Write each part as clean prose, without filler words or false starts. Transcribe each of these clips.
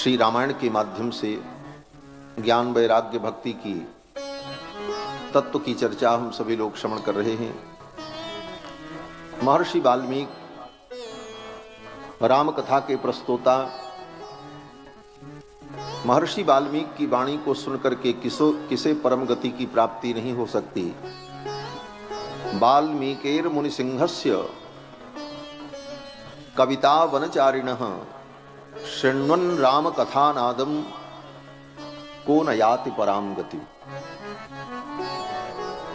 श्री रामायण के माध्यम से ज्ञान वैराग्य भक्ति की तत्व की चर्चा हम सभी लोग श्रवण कर रहे हैं। महर्षि वाल्मीकि राम कथा के प्रस्तोता, महर्षि वाल्मीकि की वाणी को सुनकर के किसे परम गति की प्राप्ति नहीं हो सकती। वाल्मीकेर मुनि सिंहस्य कविता वनचारिणः शृण्वन् राम कथानादम को न याति पराम गति।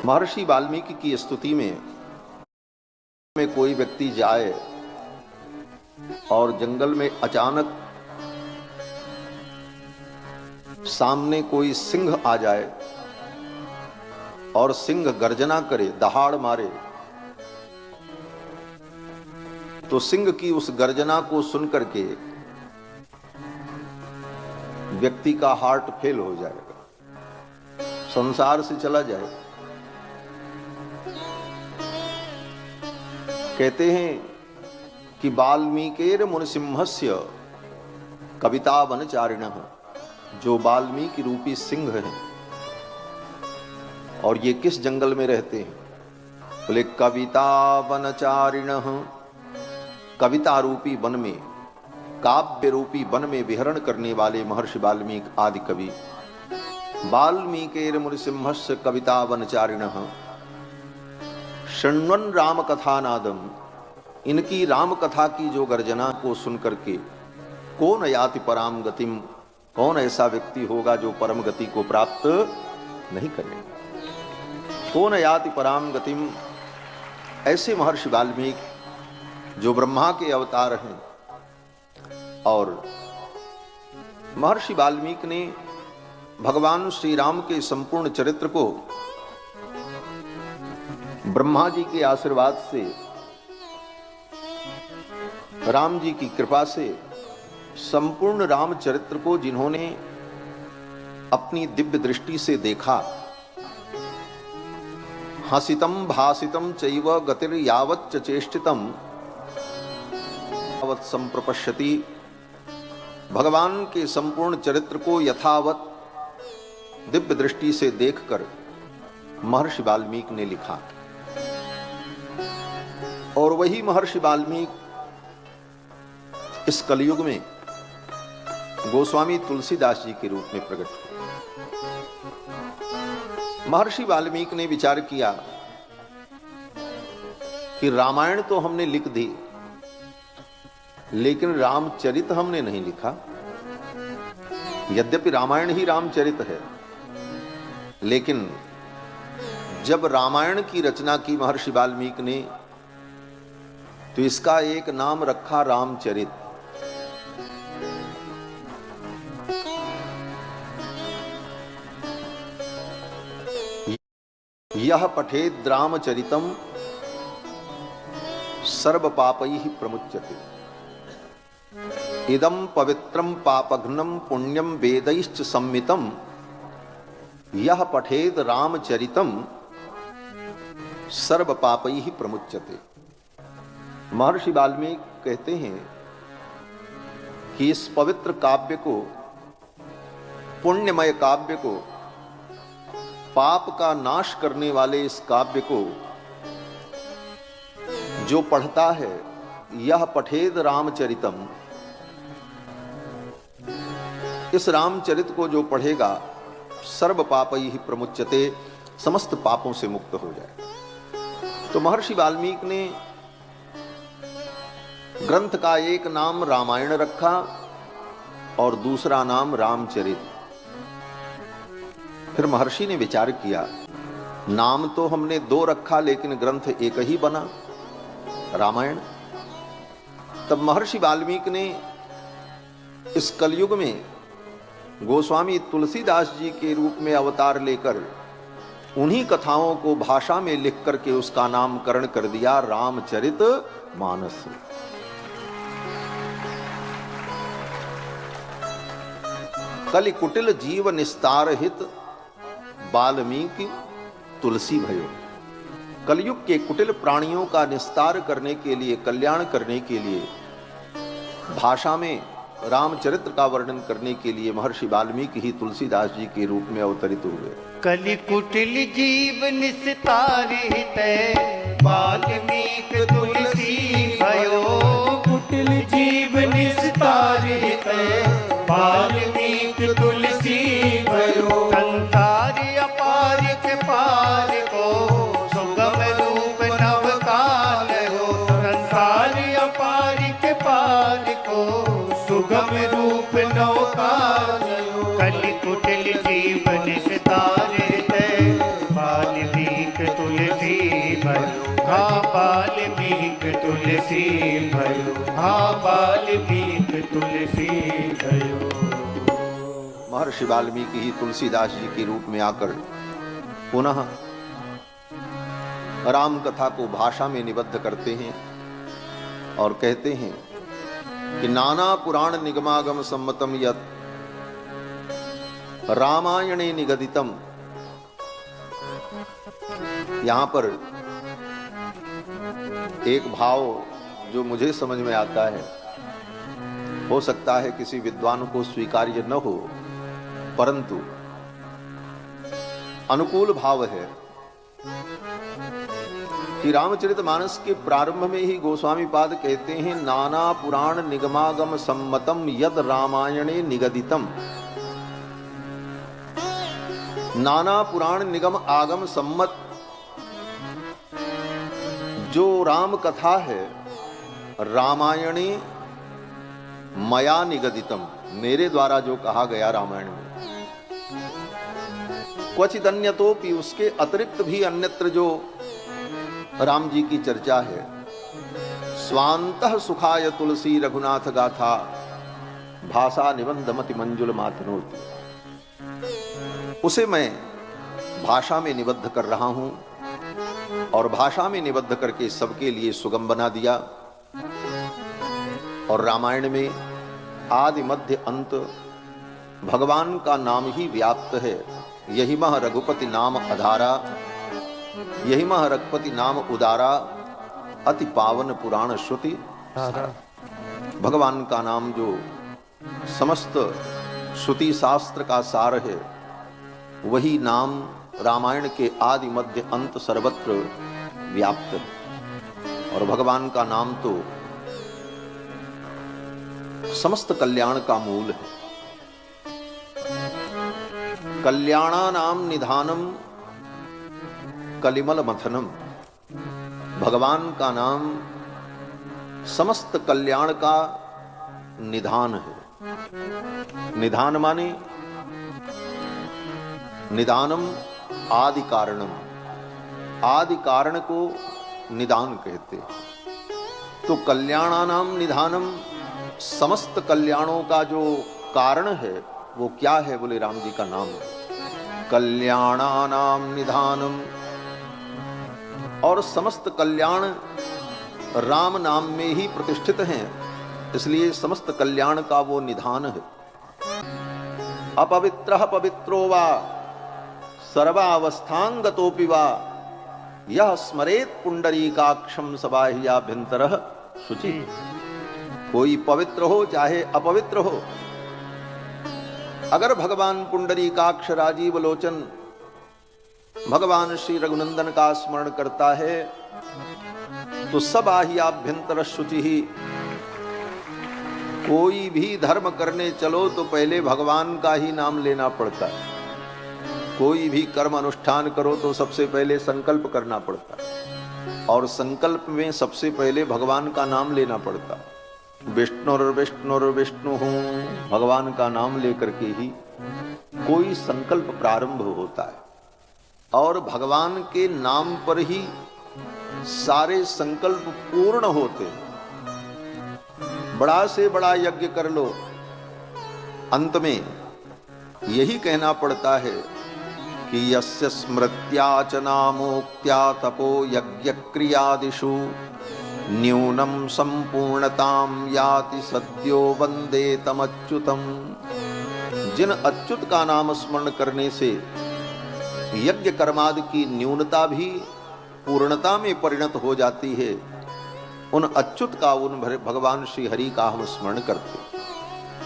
महर्षि वाल्मीकि की स्तुति में कोई व्यक्ति जाए और जंगल में अचानक सामने कोई सिंह आ जाए और सिंह गर्जना करे, दहाड़ मारे, तो सिंह की उस गर्जना को सुनकर के व्यक्ति का हार्ट फेल हो जाएगा, संसार से चला जाएगा। कहते हैं कि वाल्मीकेर मुनिसिंहस्य कविता वनचारिणः, जो वाल्मीकि रूपी सिंह हैं और ये किस जंगल में रहते हैं? बोले कविता वनचारिणः, कविता रूपी वन में, काव्य रूपी वन में विहरण करने वाले महर्षि वाल्मीकि आदि कवि। वाल्मीकेर मुनिसिंहस्य कविता वनचारिणः शृण्वन् राम कथानादम, इनकी राम कथा की जो गर्जना को सुनकर के कौन याति पराम गतिम, कौन ऐसा व्यक्ति होगा जो परम गति को प्राप्त नहीं करेगा। कौन याति पराम गतिम, ऐसे महर्षि वाल्मीकि जो ब्रह्मा के अवतार हैं। और महर्षि वाल्मीकि ने भगवान श्री राम के संपूर्ण चरित्र को ब्रह्मा जी के आशीर्वाद से, राम जी की कृपा से, संपूर्ण राम चरित्र को जिन्होंने अपनी दिव्य दृष्टि से देखा, हसितम भासितम चैव गतिर यावत् च चेष्टितम यावत् संप्रपश्यति, भगवान के संपूर्ण चरित्र को यथावत दिव्य दृष्टि से देखकर महर्षि वाल्मीकि ने लिखा। और वही महर्षि वाल्मीकि इस कलयुग में गोस्वामी तुलसीदास जी के रूप में प्रकट हुए। महर्षि वाल्मीकि ने विचार किया कि रामायण तो हमने लिख दी, लेकिन रामचरित हमने नहीं लिखा। यद्यपि रामायण ही रामचरित है, लेकिन जब रामायण की रचना की महर्षि वाल्मीकि ने, तो इसका एक नाम रखा रामचरित। यह पठेद रामचरितम सर्व पापैः प्रमुच्यते, इदं पवित्रं पापघ्नं पुण्यं वेदैश्च सम्मितं, यह पठेद रामचरितम सर्व पापैः प्रमुच्यते। महर्षि वाल्मीकि कहते हैं कि इस पवित्र काव्य को, पुण्यमय काव्य को, पाप का नाश करने वाले इस काव्य को जो पढ़ता है, यह पठेद रामचरितम, इस रामचरित को जो पढ़ेगा सर्व पापैः प्रमुच्यते, समस्त पापों से मुक्त हो जाए। तो महर्षि वाल्मीकि ने ग्रंथ का एक नाम रामायण रखा और दूसरा नाम रामचरित। फिर महर्षि ने विचार किया, नाम तो हमने दो रखा लेकिन ग्रंथ एक ही बना, रामायण। तब महर्षि वाल्मीकि ने इस कलयुग में गोस्वामी तुलसीदास जी के रूप में अवतार लेकर उन्हीं कथाओं को भाषा में लिख करके उसका नामकरण कर दिया रामचरित मानस। कलि कुटिल जीव निस्तार हित वाल्मीकि तुलसी भयो। कलयुग के कुटिल प्राणियों का निस्तार करने के लिए, कल्याण करने के लिए भाषा में रामचरित्र का वर्णन करने के लिए महर्षि वाल्मीकि ही तुलसीदास जी के रूप में अवतरित हुए। कलि कुटिल जीव निस्तारित वाल्मीकि तुलसी भयो। कुटिल जीव निस्तारित वाल्मीकि तुलसी भयो। संसार अपार के पार को सुगम रूप नव काल हो। संसार अपार के पार को सुगम रूप नव काल हो। कलि कुटिल जीव निस्तारित वाल्मीकि तुलसी भयो। हाँ वाल्मीकि तुलसी भयो। हाँ वाल्मीकि तुलसी भयो। महर्षि वाल्मीकि ही तुलसीदास जी के रूप में आकर पुनः राम कथा को भाषा में निबद्ध करते हैं और कहते हैं कि नाना पुराण निगमागम सम्मतम यत् रामायणे निगदितम। यहां पर एक भाव जो मुझे समझ में आता है, हो सकता है किसी विद्वान को स्वीकार्य न हो, परंतु अनुकूल भाव है कि रामचरितमानस के प्रारंभ में ही गोस्वामी पाद कहते हैं नाना पुराण निगमागम सम्मतम यद रामायणे निगदितम। नाना पुराण निगम आगम सम्मत जो राम कथा है, रामायणे मया निगदितम, मेरे द्वारा जो कहा गया रामायण में, क्वचित अन्यतोपि, उसके अतिरिक्त भी अन्यत्र जो राम जी की चर्चा है, स्वांतः सुखाय तुलसी रघुनाथ गाथा भाषा निबंधमति मंजुल मातनोति, उसे मैं भाषा में निबद्ध कर रहा हूं और भाषा में निबद्ध करके सबके लिए सुगम बना दिया। और रामायण में आदि मध्य अंत भगवान का नाम ही व्याप्त है। यही मह रघुपति नाम अधारा, यही मह रघुपति नाम उदारा, अति पावन पुराण श्रुति। भगवान का नाम जो समस्त श्रुति शास्त्र का सार है, वही नाम रामायण के आदि मध्य अंत सर्वत्र व्याप्त है। और भगवान का नाम तो समस्त कल्याण का मूल है। कल्याणानाम निधानम कलिमल मथनम, भगवान का नाम समस्त कल्याण का निधान है। निधान माने निदानम आदि कारणम, आदि कारण को निदान कहते हैं। तो कल्याणानाम निधानम, समस्त कल्याणों का जो कारण है वो क्या है? बोले राम जी का नाम है। कल्याणानाम निधानम, और समस्त कल्याण राम नाम में ही प्रतिष्ठित हैं, इसलिए समस्त कल्याण का वो निधान है। अपवित्रः पवित्रो वा सर्वावस्थांगतोपि वा यह स्मरेत पुंडरीकाक्षम सबाह्याभ्यंतरः शुचि। कोई पवित्र हो चाहे अपवित्र हो, अगर भगवान पुंडरीकाक्ष राजीव लोचन भगवान श्री रघुनंदन का स्मरण करता है तो सबाह्याभ्यंतर शुचि ही। कोई भी धर्म करने चलो तो पहले भगवान का ही नाम लेना पड़ता है। कोई भी कर्म अनुष्ठान करो तो सबसे पहले संकल्प करना पड़ता है, और संकल्प में सबसे पहले भगवान का नाम लेना पड़ता है। विष्णु हूं, भगवान का नाम लेकर के ही कोई संकल्प प्रारंभ होता है, और भगवान के नाम पर ही सारे संकल्प पूर्ण होते हैं। बड़ा से बड़ा यज्ञ कर लो, अंत में यही कहना पड़ता है कि यस्य स्मृत्या च नामोक्त्या तपो यज्ञ क्रियादिषु न्यूनम संपूर्णताम याति सद्यो वंदे तमच्युतम। जिन अच्युत का नाम स्मरण करने से यज्ञ कर्मादि की न्यूनता भी पूर्णता में परिणत हो जाती है, उन अच्युत का, उन भगवान श्री हरि का हम स्मरण करते।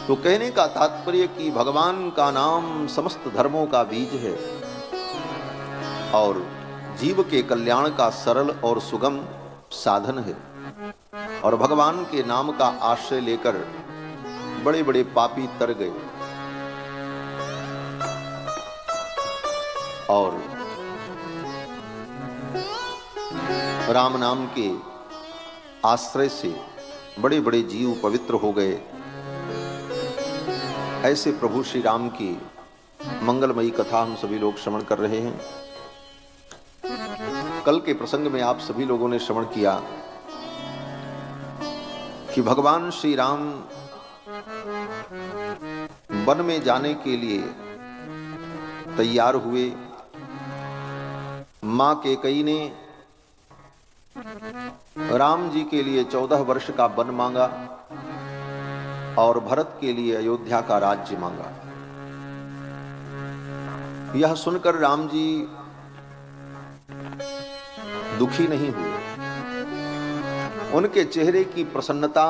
तो कहने का तात्पर्य कि भगवान का नाम समस्त धर्मों का बीज है और जीव के कल्याण का सरल और सुगम साधन है। और भगवान के नाम का आश्रय लेकर बड़े बड़े पापी तर गए और राम नाम के आश्रय से बड़े बड़े जीव पवित्र हो गए। ऐसे प्रभु श्री राम की मंगलमयी कथा हम सभी लोग श्रवण कर रहे हैं। कल के प्रसंग में आप सभी लोगों ने श्रवण किया कि भगवान श्री राम वन में जाने के लिए तैयार हुए। मां कैकेयी ने राम जी के लिए 14 वर्ष का वन मांगा और भरत के लिए अयोध्या का राज्य मांगा। यह सुनकर राम जी दुखी नहीं हुए। उनके चेहरे की प्रसन्नता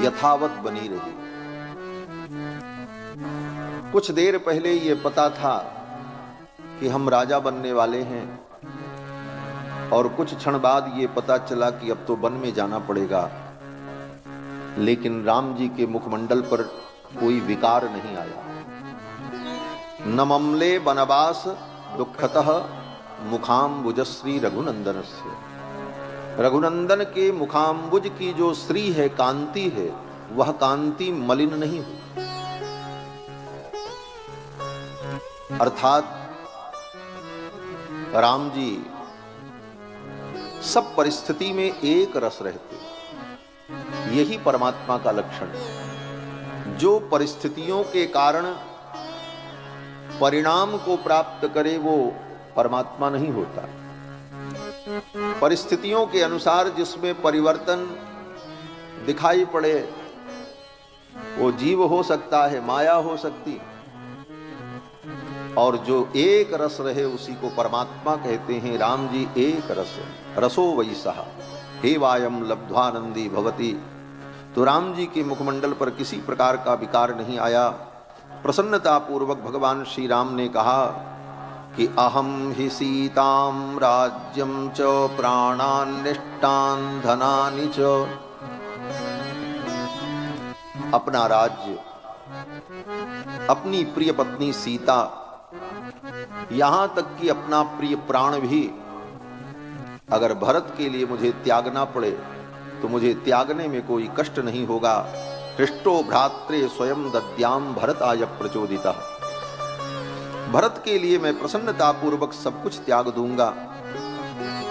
यथावत बनी रही। कुछ देर पहले ये पता था कि हम राजा बनने वाले हैं और कुछ क्षण बाद ये पता चला कि अब तो वन में जाना पड़ेगा, लेकिन राम जी के मुखमंडल पर कोई विकार नहीं आया। न ममले वनवास दुखतः मुखाम्बुजश्री रघुनंदनस्य। रघुनंदन के मुखाम्बुज की जो श्री है, कांति है, वह कांति मलिन नहीं हुई। अर्थात राम जी सब परिस्थिति में एक रस रहते। यही परमात्मा का लक्षण है। जो परिस्थितियों के कारण परिणाम को प्राप्त करे वो परमात्मा नहीं होता। परिस्थितियों के अनुसार जिसमें परिवर्तन दिखाई पड़े वो जीव हो सकता है, माया हो सकती, और जो एक रस रहे उसी को परमात्मा कहते हैं। राम जी एक रस, रसो वैसः हे वायम लब्ध्वानंदी भवति। तो राम जी के मुखमंडल पर किसी प्रकार का विकार नहीं आया। प्रसन्नता पूर्वक भगवान श्री राम ने कहा कि अहम हि सीताम राज्यम च प्राणान्निष्टान धनानि च। अपना राज्य, अपनी प्रिय पत्नी सीता, यहां तक कि अपना प्रिय प्राण भी अगर भरत के लिए मुझे त्यागना पड़े तो मुझे त्यागने में कोई कष्ट नहीं होगा। हृष्टो भ्रात्रे स्वयं दद्याम भरताय प्रचोदितः। भरत के लिए मैं प्रसन्नता पूर्वक सब कुछ त्याग दूंगा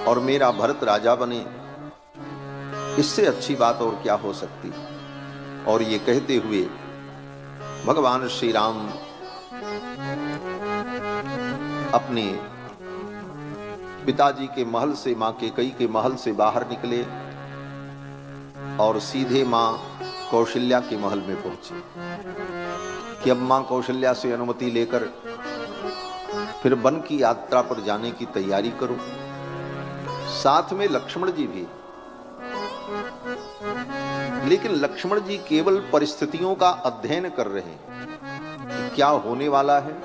और मेरा भरत राजा बने, इससे अच्छी बात और क्या हो सकती। और ये कहते हुए भगवान श्री राम अपने पिताजी के महल से, मां कैकेयी के महल से बाहर निकले और सीधे मां कौशल्या के महल में पहुंचे कि अब मां कौशल्या से अनुमति लेकर फिर वन की यात्रा पर जाने की तैयारी करो। साथ में लक्ष्मण जी भी। लेकिन लक्ष्मण जी केवल परिस्थितियों का अध्ययन कर रहे हैं कि क्या होने वाला है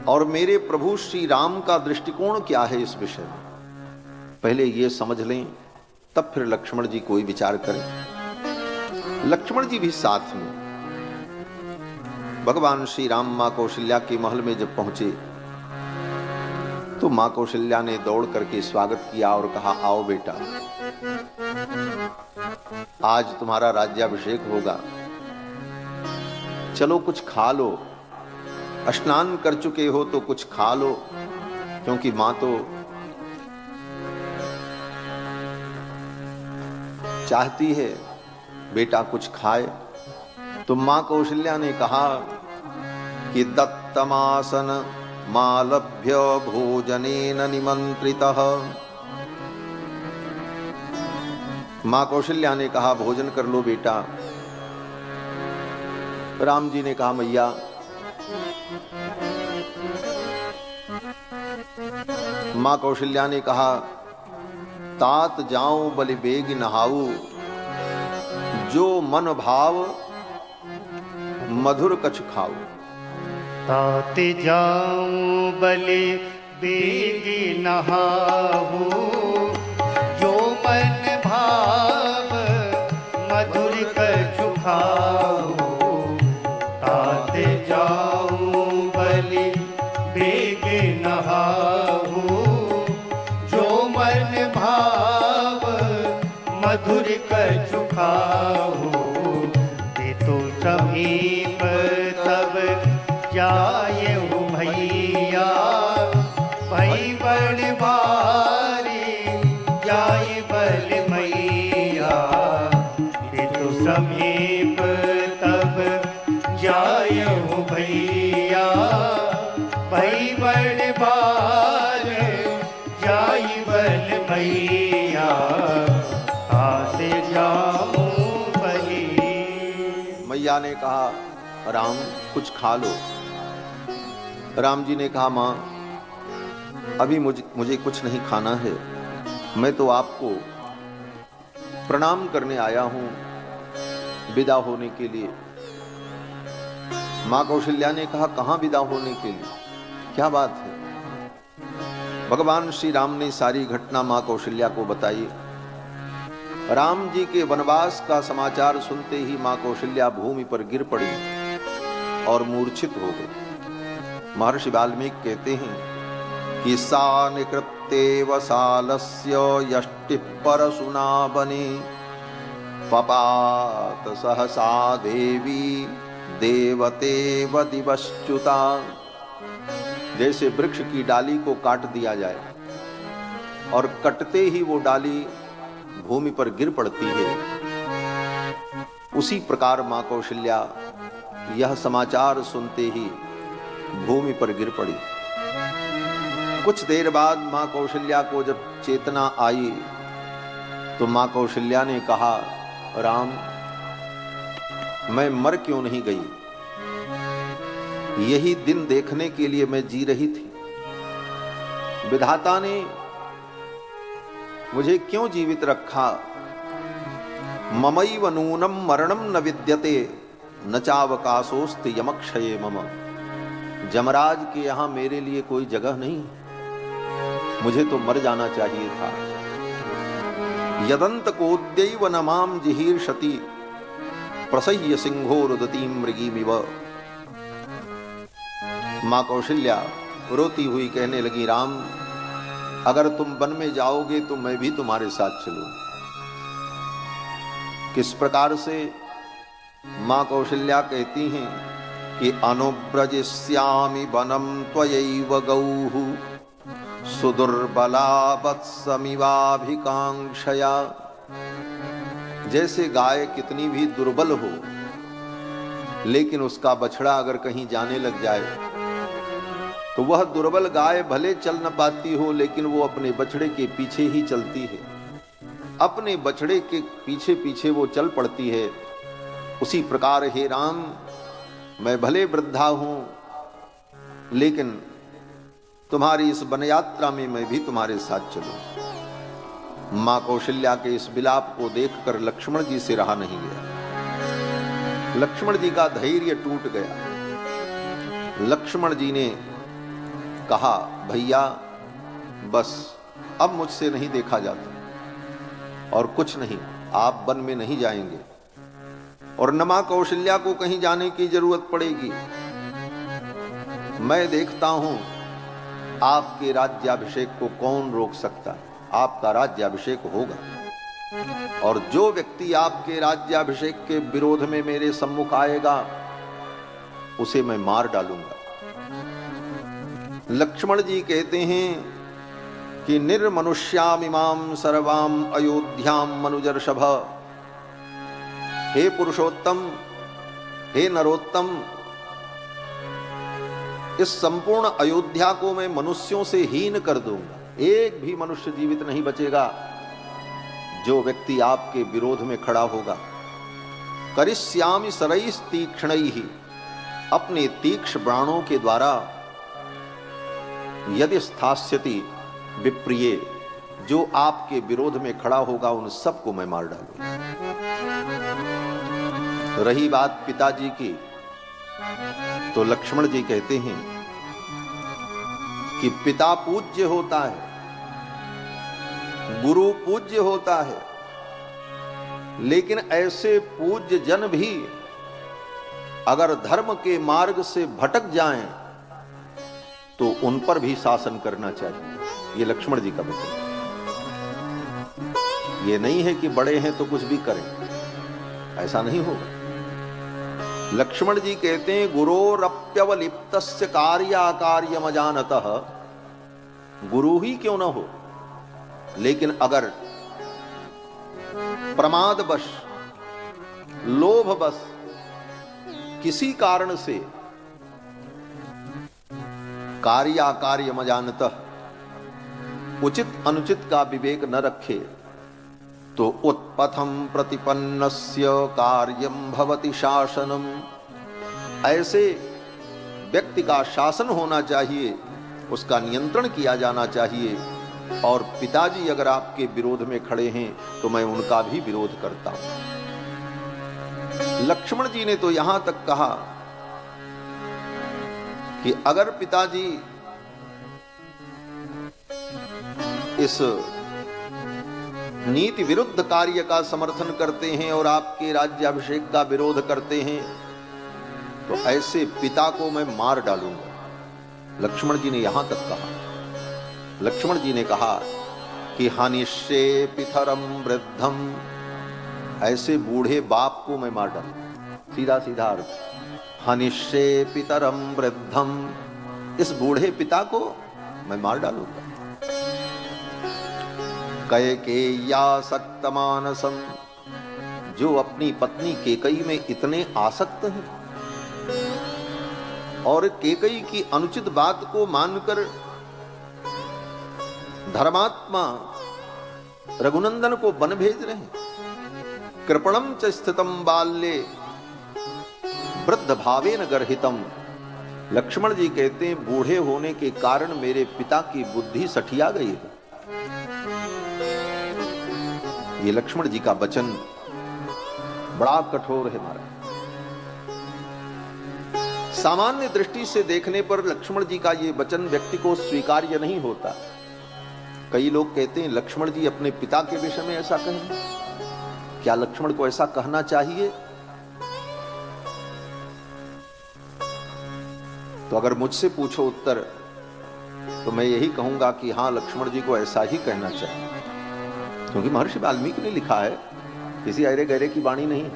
और मेरे प्रभु श्री राम का दृष्टिकोण क्या है इस विषय में। पहले ये समझ लें, तब फिर लक्ष्मण जी कोई विचार करें। लक्ष्मण जी भी साथ में। भगवान श्री राम मां कौशल्या के महल में जब पहुंचे तो मां कौशल्या ने दौड़ करके स्वागत किया और कहा, आओ बेटा, आज तुम्हारा राज्याभिषेक होगा, चलो कुछ खा लो। स्नान कर चुके हो तो कुछ खा लो, क्योंकि मां तो चाहती है बेटा कुछ खाए। तो मां कौशल्या ने कहा कि दत्तमासन मालभ्य भोजनेन निमंत्रितः। मां कौशल्या ने कहा, भोजन कर लो बेटा। राम जी ने कहा, मैया मां कौशल्या ने कहा, तात जाऊं बलि बेग नहाऊ, जो मन भाव मधुर कछ खाओ। तात जाऊं बलि बेग नहाहू, जो मन भाव मधुर कछु खाओ। तात जाऊं बलि बेग नहाहू, जो मन भाव मधुर कछु खाओ। ते तो समीप तब जाए हो भैया, भई बड़ भारी जाए बल मैया। ये तो समीप तब जाए हो भैया, भई बड़ भार जाए बल मैया। आते जाऊं बलि। मैया ने कहा, राम कुछ खा लो। राम जी ने कहा, माँ अभी मुझे कुछ नहीं खाना है, मैं तो आपको प्रणाम करने आया हूं विदा होने के लिए। माँ कौशल्या ने कहा, कहां विदा होने के लिए, क्या बात है। भगवान श्री राम ने सारी घटना माँ कौशल्या को बताई। राम जी के वनवास का समाचार सुनते ही माँ कौशल्या भूमि पर गिर पड़ी और मूर्छित हो गई। महर्षि वाल्मीकि कहते हैं कि सा निकृत्येव सालस्य यष्टि परशुना बने, पपात सहसा देवी देवतेव दिवश्च्युता। जैसे वृक्ष की डाली को काट दिया जाए और कटते ही वो डाली भूमि पर गिर पड़ती है, उसी प्रकार माँ कौशल्या यह समाचार सुनते ही भूमि पर गिर पड़ी। कुछ देर बाद माँ कौशल्या को जब चेतना आई तो माँ कौशल्या ने कहा, राम मैं मर क्यों नहीं गई, यही दिन देखने के लिए मैं जी रही थी। विधाता ने मुझे क्यों जीवित रखा। ममैव नूनम मरणम न विद्यते, न चावकाशोस्ति यमक्षये मम। जमराज के यहां मेरे लिए कोई जगह नहीं, मुझे तो मर जाना चाहिए था। यदंत कोद्यैव न माम जिहीर्षति, प्रसह्य सिंहो रुदती मृगीमिव। माँ कौशल्या रोती हुई कहने लगी, राम अगर तुम वन में जाओगे तो मैं भी तुम्हारे साथ चलूं। किस प्रकार से? माँ कौशल्या कहती हैं कि अनुव्रजिष्यामि वनम त्वयैव गौः, सुदुर्बला वत्समिवाभिकांक्षया। जैसे गाय कितनी भी दुर्बल हो, लेकिन उसका बछड़ा अगर कहीं जाने लग जाए तो वह दुर्बल गाय भले चल न पाती हो, लेकिन वो अपने बछड़े के पीछे ही चलती है, अपने बछड़े के पीछे पीछे वो चल पड़ती है। उसी प्रकार हे राम, मैं भले वृद्धा हूं, लेकिन तुम्हारी इस वन यात्रा में मैं भी तुम्हारे साथ चलूं। मां कौशल्या के इस विलाप को देखकर लक्ष्मण जी से रहा नहीं गया। लक्ष्मण जी का धैर्य टूट गया। लक्ष्मण जी ने कहा, भैया बस अब मुझसे नहीं देखा जाता और कुछ नहीं, आप वन में नहीं जाएंगे और न मां कौशल्या को कहीं जाने की जरूरत पड़ेगी। मैं देखता हूं आपके राज्याभिषेक को कौन रोक सकता है। आपका राज्याभिषेक होगा और जो व्यक्ति आपके राज्याभिषेक के विरोध में मेरे सम्मुख आएगा उसे मैं मार डालूंगा। लक्ष्मण जी कहते हैं कि निर्मनुष्यामिमां सर्वाम अयोध्याम मनुजर्षभ। हे पुरुषोत्तम, हे नरोत्तम, इस संपूर्ण अयोध्या को मैं मनुष्यों से हीन कर दूंगा। एक भी मनुष्य जीवित नहीं बचेगा जो व्यक्ति आपके विरोध में खड़ा होगा। करिष्यामि सरैः तीक्ष्णैः, अपने तीक्ष्ण बाणों के द्वारा यदि स्थास्यति विप्रिये, जो आपके विरोध में खड़ा होगा उन सबको मैं मार डालूंगा। रही बात पिताजी की, तो लक्ष्मण जी कहते हैं कि पिता पूज्य होता है, गुरु पूज्य होता है, लेकिन ऐसे पूज्य जन भी अगर धर्म के मार्ग से भटक जाएं तो उन पर भी शासन करना चाहिए। ये लक्ष्मण जी का वचन। ये नहीं है कि बड़े हैं तो कुछ भी करें, ऐसा नहीं होगा। लक्ष्मण जी कहते हैं गुरोरप्यवलिप्तस्य कार्याकार्यमजानतः, गुरु ही क्यों ना हो, लेकिन अगर प्रमादवश, लोभवश किसी कारण से कार्याकार्यमजानतः उचित अनुचित का विवेक न रखे तो उत्पथम प्रतिपन्नस्य कार्यम भवति शासनम। ऐसे व्यक्ति का शासन होना चाहिए, उसका नियंत्रण किया जाना चाहिए। और पिताजी अगर आपके विरोध में खड़े हैं तो मैं उनका भी विरोध करता हूं। लक्ष्मण जी ने तो यहां तक कहा कि अगर पिताजी इस नीति विरुद्ध कार्य का समर्थन करते हैं और आपके राज्याभिषेक का विरोध करते हैं तो ऐसे पिता को मैं मार डालूंगा। लक्ष्मण जी ने यहां तक कहा। लक्ष्मण जी ने कहा कि हनिष्ये पितरम वृद्धम, ऐसे बूढ़े बाप को मैं मार डालूंगा। सीधा सीधा अर्थ, हनिष्ये पितरम वृद्धम, इस बूढ़े पिता को मैं मार डालूंगा। कैकेय्यासक्त मानसम, जो अपनी पत्नी केकई में इतने आसक्त हैं और केकई की अनुचित बात को मानकर धर्मात्मा रघुनंदन को वन भेज रहे हैं। कृपणम च स्थितम बाल्ये वृद्ध भावेन गर्हितम। लक्ष्मण जी कहते हैं बूढ़े होने के कारण मेरे पिता की बुद्धि सठिया गई है। ये लक्ष्मण जी का वचन बड़ा कठोर है महाराज। सामान्य दृष्टि से देखने पर लक्ष्मण जी का ये वचन व्यक्ति को स्वीकार्य नहीं होता। कई लोग कहते हैं लक्ष्मण जी अपने पिता के विषय में ऐसा कहें, क्या लक्ष्मण को ऐसा कहना चाहिए? तो अगर मुझसे पूछो उत्तर तो मैं यही कहूंगा कि हां, लक्ष्मण जी को ऐसा ही कहना चाहिए, क्योंकि महर्षि वाल्मीकि ने लिखा है, किसी अरे गहरे की वाणी नहीं।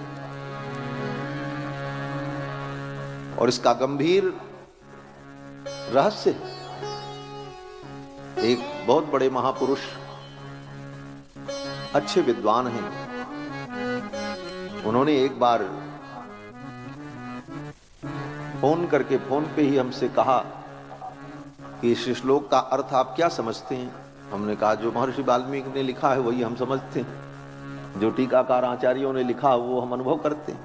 और इसका गंभीर रहस्य है। एक बहुत बड़े महापुरुष, अच्छे विद्वान हैं, उन्होंने एक बार फोन पे ही हमसे कहा कि इस श्लोक का अर्थ आप क्या समझते हैं? हमने कहा जो महर्षि वाल्मीकि ने लिखा है वही हम समझते हैं, जो टीकाकार आचार्यों ने लिखा वो हम अनुभव करते हैं।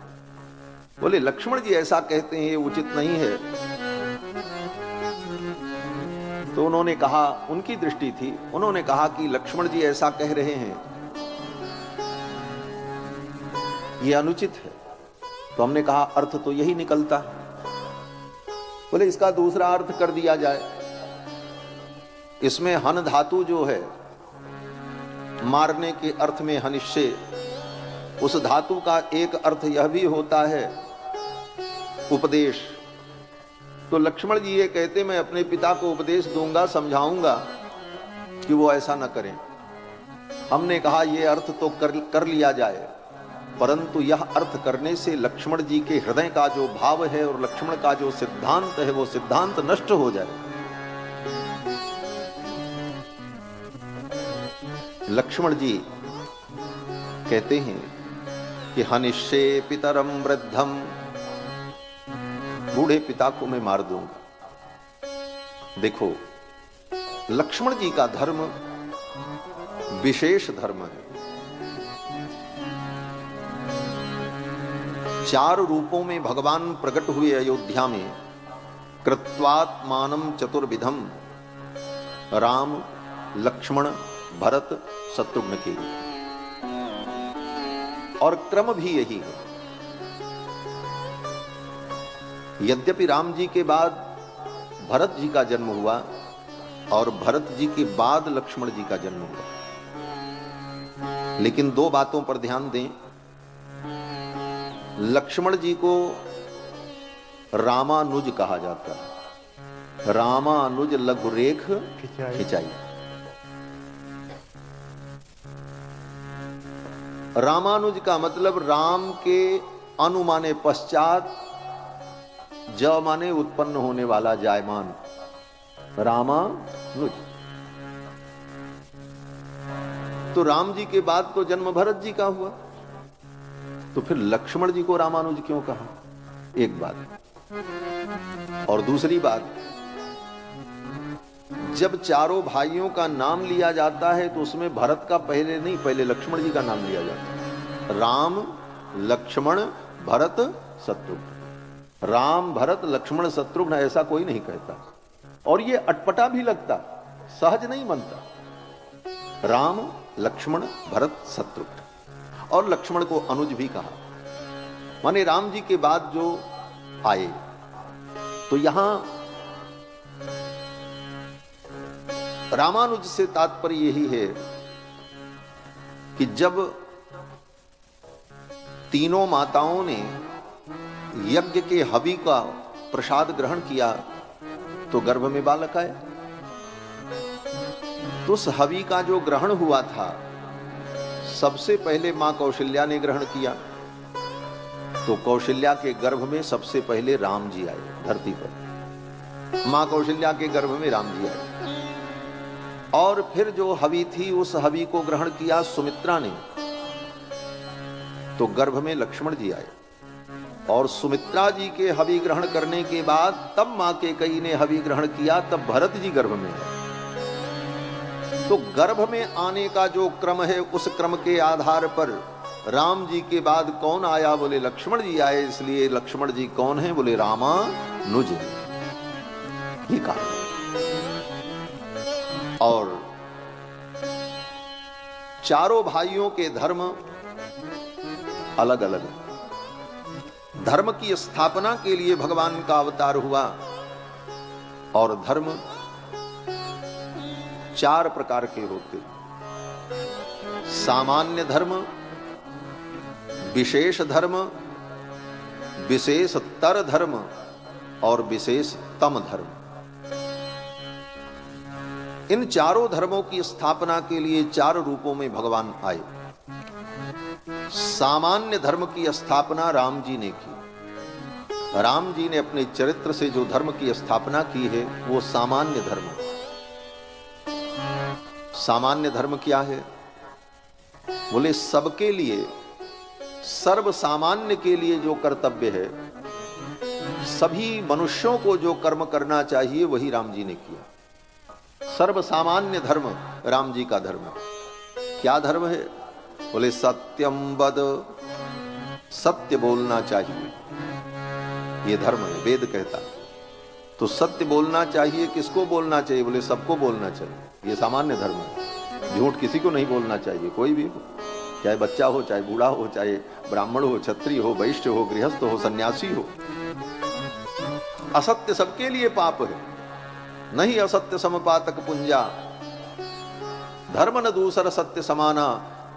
बोले लक्ष्मण जी ऐसा कहते हैं ये उचित नहीं है। तो उन्होंने कहा, उनकी दृष्टि थी, उन्होंने कहा कि लक्ष्मण जी ऐसा कह रहे हैं ये अनुचित है। तो हमने कहा अर्थ तो यही निकलता है। बोले इसका दूसरा अर्थ कर दिया जाए। इसमें हन धातु जो है, मारने के अर्थ में हनिष्ये, उस धातु का एक अर्थ यह भी होता है उपदेश। तो लक्ष्मण जी ये कहते मैं अपने पिता को उपदेश दूंगा, समझाऊंगा कि वो ऐसा न करें। हमने कहा ये अर्थ तो कर लिया जाए, परंतु यह अर्थ करने से लक्ष्मण जी के हृदय का जो भाव है और लक्ष्मण का जो सिद्धांत है वो सिद्धांत नष्ट हो जाए। लक्ष्मण जी कहते हैं कि हनिष्ये पितरम वृद्धम, बूढ़े पिता को मैं मार दूंगा। देखो लक्ष्मण जी का धर्म विशेष धर्म है। 4 रूपों में भगवान प्रकट हुए अयोध्या में, कृत्वात्मानं चतुर्विधम, राम, लक्ष्मण, भरत, शत्रुघ्न के। और क्रम भी यही है। यद्यपि राम जी के बाद भरत जी का जन्म हुआ और भरत जी के बाद लक्ष्मण जी का जन्म हुआ, लेकिन दो बातों पर ध्यान दें। लक्ष्मण जी को रामानुज कहा जाता है, रामानुज लघुरेख खिंचाई। रामानुज का मतलब राम के अनु माने पश्चात, ज माने उत्पन्न होने वाला जायमान, रामानुज। तो राम जी के बाद तो जन्म भरत जी का हुआ, तो फिर लक्ष्मण जी को रामानुज क्यों कहा? एक बात। और दूसरी बात, जब चारों भाइयों का नाम लिया जाता है तो उसमें भरत का पहले नहीं, पहले लक्ष्मण जी का नाम लिया जाता है। राम, लक्ष्मण, भरत, शत्रुघ्न। राम, भरत, लक्ष्मण, शत्रुघ्न ऐसा कोई नहीं कहता, और ये अटपटा भी लगता, सहज नहीं मनता। राम, लक्ष्मण, भरत, शत्रुघ्न, और लक्ष्मण को अनुज भी कहा, माने राम जी के बाद जो आए। तो यहां रामानुज से तात्पर्य यही है कि जब तीनों माताओं ने यज्ञ के हवि का प्रसाद ग्रहण किया तो गर्भ में बालक आया। तो उस हवि का जो ग्रहण हुआ था सबसे पहले मां कौशल्या ने ग्रहण किया, तो कौशल्या के गर्भ में सबसे पहले राम जी आए धरती पर। मां कौशल्या के गर्भ में राम जी आए, और फिर जो हवि थी उस हवि को ग्रहण किया सुमित्रा ने, तो गर्भ में लक्ष्मण जी आए। और सुमित्रा जी के हवि ग्रहण करने के बाद तब मां कैकेयी ने हवि ग्रहण किया, तब भरत जी गर्भ में आए। तो गर्भ में आने का जो क्रम है उस क्रम के आधार पर राम जी के बाद कौन आया? बोले लक्ष्मण जी आए। इसलिए लक्ष्मण जी कौन है? बोले रामानुज। ये कहा। और चारों भाइयों के धर्म अलग अलग है। धर्म की स्थापना के लिए भगवान का अवतार हुआ, और धर्म चार प्रकार के होते: सामान्य धर्म, विशेष धर्म, विशेषतर धर्म और विशेषतम धर्म। इन चारों धर्मों की स्थापना के लिए चार रूपों में भगवान आए। सामान्य धर्म की स्थापना राम जी ने की। राम जी ने अपने चरित्र से जो धर्म की स्थापना की है वो सामान्य धर्म। सामान्य धर्म क्या है? बोले सबके लिए, सर्व सामान्य के लिए जो कर्तव्य है, सभी मनुष्यों को जो कर्म करना चाहिए वही राम जी ने किया। सर्व सामान्य धर्म राम जी का धर्म। क्या धर्म है? बोले सत्यम वद, सत्य बोलना चाहिए, ये धर्म है। वेद कहता है तो सत्य बोलना चाहिए। किसको बोलना चाहिए? बोले सबको बोलना चाहिए, ये सामान्य धर्म है। झूठ किसी को नहीं बोलना चाहिए, कोई भी हो, चाहे बच्चा हो, चाहे बूढ़ा हो, चाहे ब्राह्मण हो, क्षत्रिय हो, वैश्य हो, गृहस्थ हो, सन्यासी हो। असत्य सबके लिए पाप है। नहीं असत्य समपातक पुंजा, धर्म न दूसर सत्य समाना,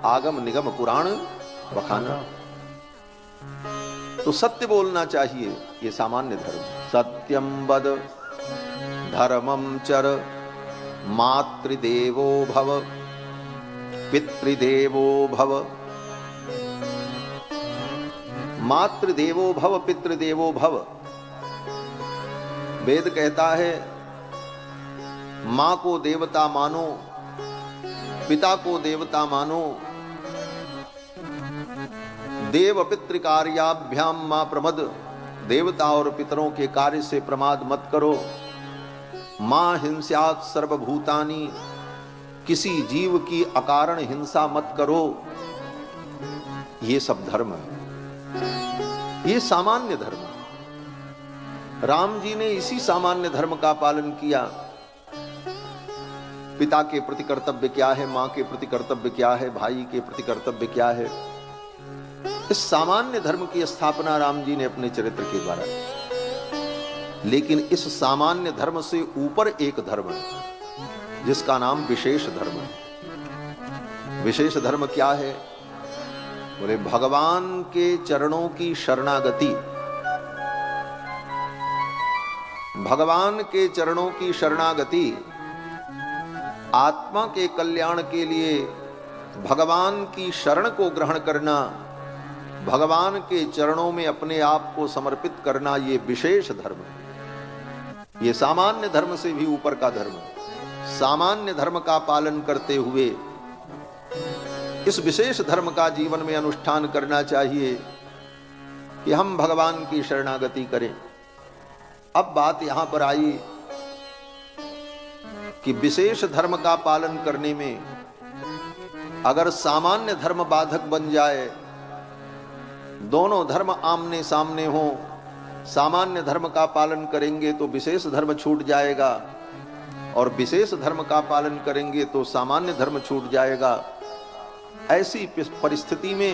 आगम निगम पुराण बखाना। तो सत्य बोलना चाहिए, ये सामान्य धर्म। सत्यम वद, धर्मम चर, मातृदेवो भव, पितृदेवो भव। मातृदेवो भव, पितृदेवो भव। वेद कहता है मां को देवता मानो, पिता को देवता मानो। देव पितृ कार्याभ्याम मां प्रमद, देवता और पितरों के कार्य से प्रमाद मत करो। मां हिंस्यात् सर्वभूतानि, किसी जीव की अकारण हिंसा मत करो। ये सब धर्म है, ये सामान्य धर्म है। राम जी ने इसी सामान्य धर्म का पालन किया। पिता के प्रति कर्तव्य क्या है, मां के प्रति कर्तव्य क्या है, भाई के प्रति कर्तव्य क्या है, इस सामान्य धर्म की स्थापना राम जी ने अपने चरित्र के द्वारा की। लेकिन इस सामान्य धर्म से ऊपर एक धर्म है जिसका नाम विशेष धर्म है। विशेष धर्म क्या है? बोले भगवान के चरणों की शरणागति। भगवान के चरणों की शरणागति आत्मा के कल्याण के लिए भगवान की शरण को ग्रहण करना, भगवान के चरणों में अपने आप को समर्पित करना, ये विशेष धर्म है। ये सामान्य धर्म से भी ऊपर का धर्म है। सामान्य धर्म का पालन करते हुए इस विशेष धर्म का जीवन में अनुष्ठान करना चाहिए कि हम भगवान की शरणागति करें। अब बात यहां पर आई कि विशेष धर्म का पालन करने में अगर सामान्य धर्म बाधक बन जाए, दोनों धर्म आमने सामने हो, सामान्य धर्म का पालन करेंगे तो विशेष धर्म छूट जाएगा और विशेष धर्म का पालन करेंगे तो सामान्य धर्म छूट जाएगा। ऐसी परिस्थिति में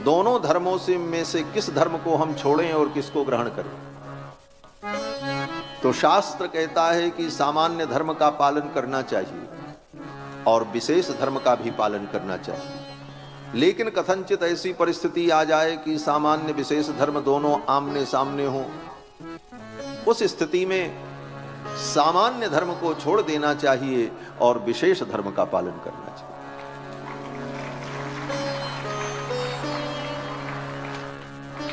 दोनों धर्मों में से किस धर्म को हम छोड़ें और किसको ग्रहण करें? तो शास्त्र कहता है कि सामान्य धर्म का पालन करना चाहिए और विशेष धर्म का भी पालन करना चाहिए। लेकिन कथनचित ऐसी परिस्थिति आ जाए कि सामान्य विशेष धर्म दोनों आमने सामने हो, उस स्थिति में सामान्य धर्म को छोड़ देना चाहिए और विशेष धर्म का पालन करना चाहिए।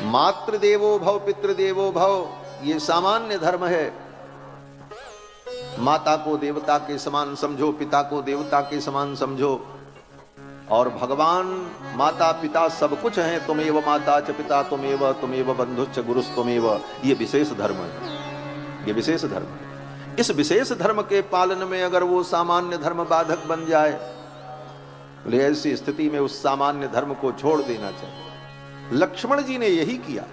मातृदेवो भव पितृदेवो भव, ये सामान्य धर्म है। माता को देवता के समान समझो, पिता को देवता के समान समझो, और भगवान माता पिता सब कुछ हैं। तुमेव माता च पिता तुमेव बंधुश्च गुरुस् तुमेव, ये विशेष धर्म है। ये विशेष धर्म है। इस विशेष धर्म के पालन में अगर वो सामान्य धर्म बाधक बन जाए, तो ऐसी स्थिति में उस सामान्य धर्म को छोड़ देना चाहिए। लक्ष्मण जी ने यही किया।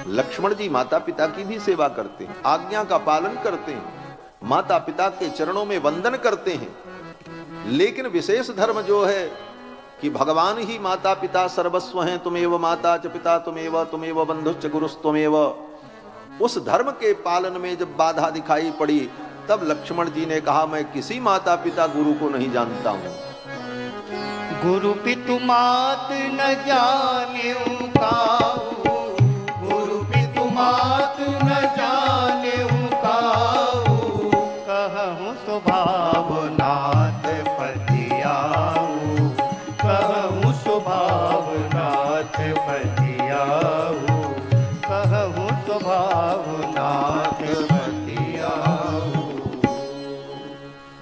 लक्ष्मण जी माता पिता की भी सेवा करते हैं, आज्ञा का पालन करते हैं, माता पिता के चरणों में वंदन करते हैं। लेकिन विशेष धर्म जो है कि भगवान ही माता पिता सर्वस्व हैं, तुमेव माता च पिता तुमेव बंधुश्च गुरुस् तुमेव, उस धर्म के पालन में जब बाधा दिखाई पड़ी, तब लक्ष्मण जी ने कहा मैं किसी माता पिता गुरु को नहीं जानता हूं। गुरु पितु मात न जाने काहू, गुरु पितु मात न जाने काहू, कहूँ स्वभाव नाथ पतियाऊ, कहूँ स्वभाव नाथ पतियाऊ, कहूँ स्वभाव नाथ पतियाऊ।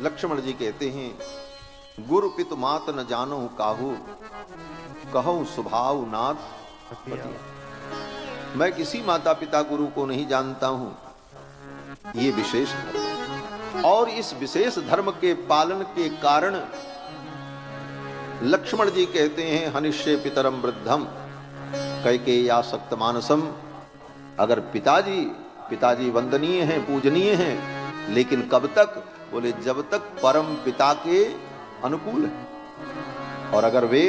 लक्ष्मण जी कहते हैं गुरु पितु मात न जानो काहू, कहूँ स्वभाव नाथ पतियाऊ। मैं किसी माता पिता गुरु को नहीं जानता हूं। ये विशेष धर्म, और इस विशेष धर्म के पालन के कारण लक्ष्मण जी कहते हैं हनिष्ये पितरम वृद्धम कैकेय्यासक्त मानसम। अगर पिताजी वंदनीय हैं, पूजनीय हैं, लेकिन कब तक? बोले जब तक परम पिता के अनुकूल है। और अगर वे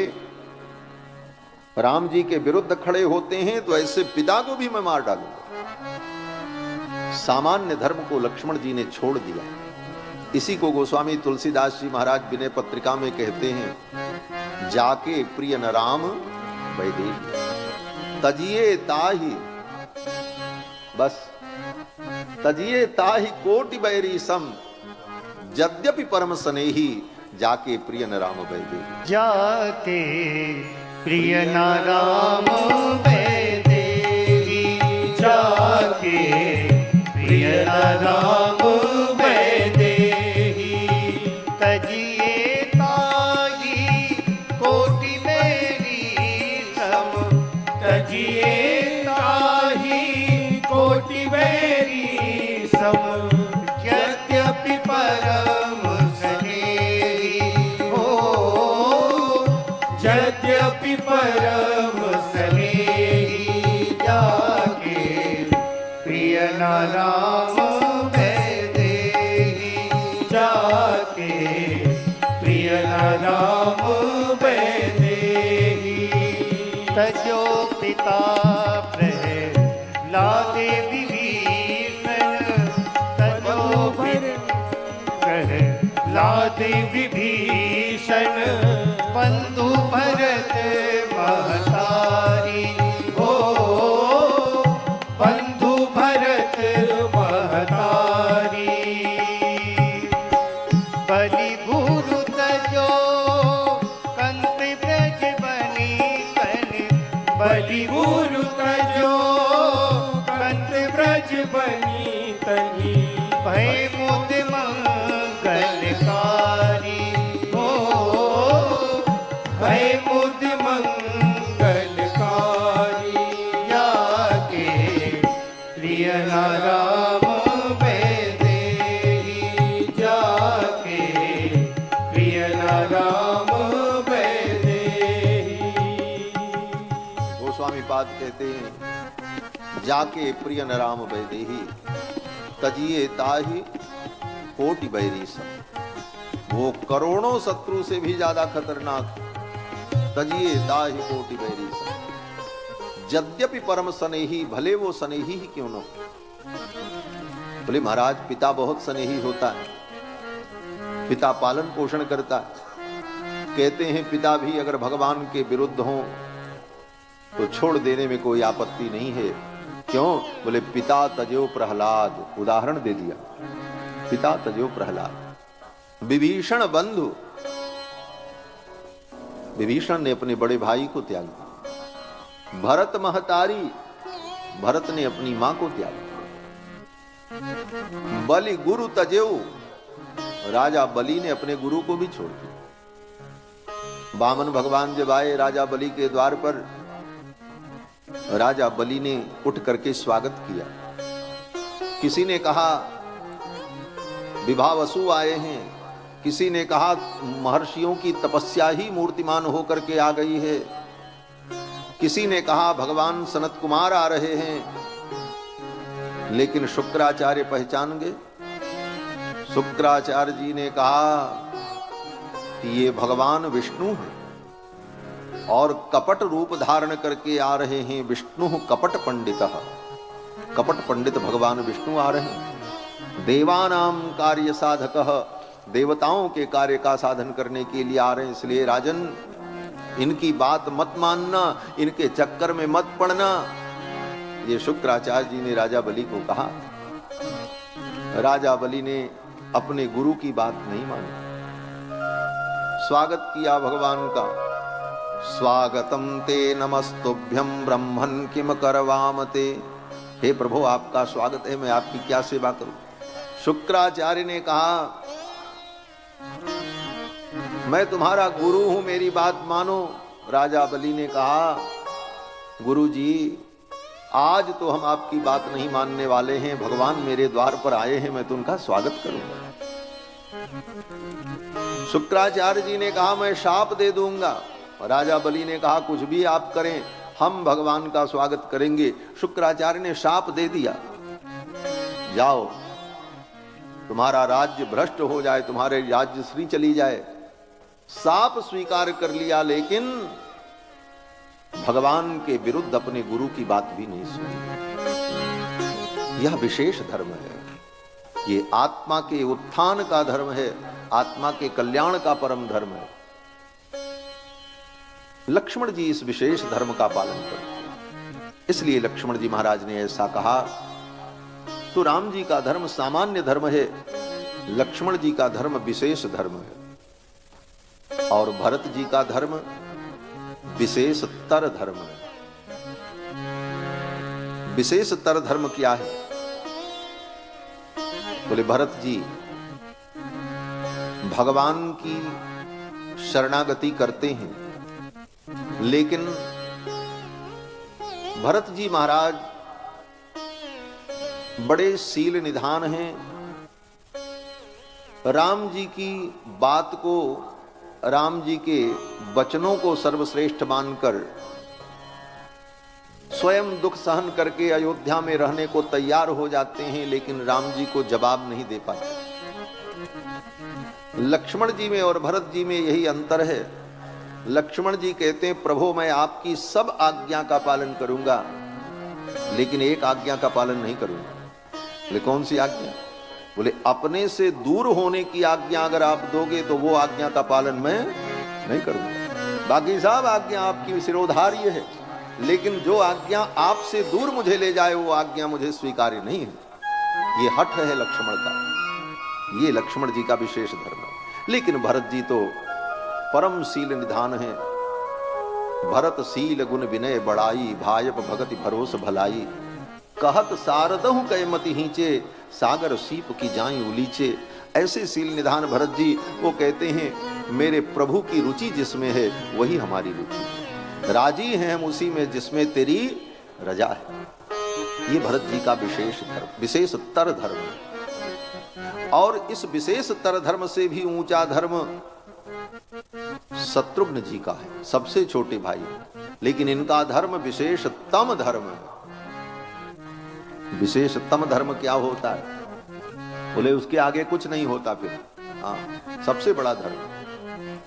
राम जी के विरुद्ध खड़े होते हैं तो ऐसे पिता को भी मैं मार डालूंगा। सामान्य धर्म को लक्ष्मण जी ने छोड़ दिया। इसी को गोस्वामी तुलसीदास जी महाराज विनय पत्रिका में कहते हैं, जाके प्रिय न राम वैदेही तजिए ताहि, बस तजिए ताहि कोटि बैरी सम, यद्यपि परम स्नेही जाके प्रिय न राम वैदेही। जाके प्रिय न राम वैदेही, जाके प्रिय न राम वैदेही, तजिए ताहि कोटि बैरी सम, तजिए ताहि कोटि बैरी सम, यद्यपि परम यद्यपि परम स्नेही, जाके प्रिय न राम वैदेही, जाके प्रिय न राम वैदेही। तजो पिता प्रहलाद विभीषण, आदि विभीषण बंधु भरत महतारी हो, बंधु भरत महतारी। बलि गुरु तजो कंत ब्रज बनी कनि, बलि गुरु तजो कंत ब्रज बनी तनि, भय मुद मंगलकारी हो, भय मुद मंगलकारी। या के प्रिय राम बैदेही, जाके प्रिय राम बैदेही। गोस्वामी पाद कहते हैं, जाके प्रिय न राम बैदेही, तजिए ताहि कोटि बैरी सब। वो करोड़ों शत्रु से भी ज्यादा खतरनाक, तजिए ताहि कोटि बैरी सब। यद्यपि परम स्नेही, भले वो स्नेही ही क्यों न हो। बोले महाराज, पिता बहुत स्नेही होता है, पिता पालन पोषण करता है। कहते हैं पिता भी अगर भगवान के विरुद्ध हों तो छोड़ देने में कोई आपत्ति नहीं है। क्यों? बोले पिता तजो प्रहलाद, उदाहरण दे दिया, पिता तजो प्रहलाद। विभीषण बंधु, विभीषण ने अपने बड़े भाई को त्याग दिया। भरत महतारी, भरत ने अपनी मां को त्याग दिया। बलि गुरु तजेऊ, राजा बलि ने अपने गुरु को भी छोड़ दिया। वामन भगवान जब आए राजा बलि के द्वार पर, राजा बलि ने उठ करके स्वागत किया। किसी ने कहा विभावसु आए हैं, किसी ने कहा महर्षियों की तपस्या ही मूर्तिमान होकर के आ गई है, किसी ने कहा भगवान सनत कुमार आ रहे हैं। लेकिन शुक्राचार्य पहचान गए। शुक्राचार्य जी ने कहा कि ये भगवान विष्णु हैं और कपट रूप धारण करके आ रहे हैं। विष्णु कपट पंडितः, कपट पंडित भगवान विष्णु आ रहे हैं। देवानाम कार्य साधकः, देवताओं के कार्य का साधन करने के लिए आ रहे हैं। इसलिए राजन, इनकी बात मत मानना, इनके चक्कर में मत पड़ना। ये शुक्राचार्य जी ने राजा बलि को कहा। राजा बलि ने अपने गुरु की बात नहीं मानी, स्वागत किया भगवान का। स्वागतम ते नमस्तुभ्यं ब्रह्मन् किम करवाम ते। हे प्रभु, आपका स्वागत है, मैं आपकी क्या सेवा करूं। शुक्राचार्य ने कहा मैं तुम्हारा गुरु हूं, मेरी बात मानो। राजा बलि ने कहा गुरु जी, आज तो हम आपकी बात नहीं मानने वाले हैं। भगवान मेरे द्वार पर आए हैं, मैं तो उनका स्वागत करूंगा। शुक्राचार्य जी ने कहा मैं शाप दे दूंगा। राजा बलि ने कहा कुछ भी आप करें, हम भगवान का स्वागत करेंगे। शुक्राचार्य ने शाप दे दिया, जाओ तुम्हारा राज्य भ्रष्ट हो जाए, तुम्हारे राज्य श्री चली जाए। शाप स्वीकार कर लिया, लेकिन भगवान के विरुद्ध अपने गुरु की बात भी नहीं सुनी। यह विशेष धर्म है, ये आत्मा के उत्थान का धर्म है, आत्मा के कल्याण का परम धर्म है। लक्ष्मण जी इस विशेष धर्म का पालन करते हैं, इसलिए लक्ष्मण जी महाराज ने ऐसा कहा। तो राम जी का धर्म सामान्य धर्म है, लक्ष्मण जी का धर्म विशेष धर्म है, और भरत जी का धर्म विशेषतर धर्म है। विशेषतर धर्म क्या है? बोले भरत जी भगवान की शरणागति करते हैं, लेकिन भरत जी महाराज बड़े शील निधान हैं। राम जी की बात को, राम जी के वचनों को सर्वश्रेष्ठ मानकर स्वयं दुख सहन करके अयोध्या में रहने को तैयार हो जाते हैं, लेकिन राम जी को जवाब नहीं दे पाते। लक्ष्मण जी में और भरत जी में यही अंतर है। लक्ष्मण जी कहते हैं प्रभु मैं आपकी सब आज्ञा का पालन करूंगा, लेकिन एक आज्ञा का पालन नहीं करूंगा। बोले कौन सी आज्ञा? बोले अपने से दूर होने की आज्ञा अगर आप दोगे तो वो आज्ञा का पालन मैं नहीं करूंगा। बाकी साहब आज्ञा आपकी सिरोधार्य है, लेकिन जो आज्ञा आपसे दूर मुझे ले जाए वो आज्ञा मुझे स्वीकार्य नहीं है। ये हठ है लक्ष्मण का, ये लक्ष्मण जी का विशेष धर्म है। लेकिन भरत जी तो परम शील निधान है। भरत शील गुण विनय बड़ाई, भायप भगति भरोस भलाई, कहत सारदहु कै मति हींचे, सागर सीप की जाई उलीचे। ऐसे शील निधान भरत जी, वो कहते हैं मेरे प्रभु की रुचि जिसमें है वही हमारी रुचि है, राजी हैं हम उसी में जिसमें तेरी रजा है। ये भरत जी का विशेष धर्म, विशेष तर धर्म है। और इस विशेष तर धर्म से भी ऊंचा धर्म शत्रुघ्न जी का है, सबसे छोटे भाई, लेकिन इनका धर्म विशेषतम धर्म है। विशेषतम धर्म क्या होता है? बोले उसके आगे कुछ नहीं होता फिर। हाँ, सबसे बड़ा धर्म,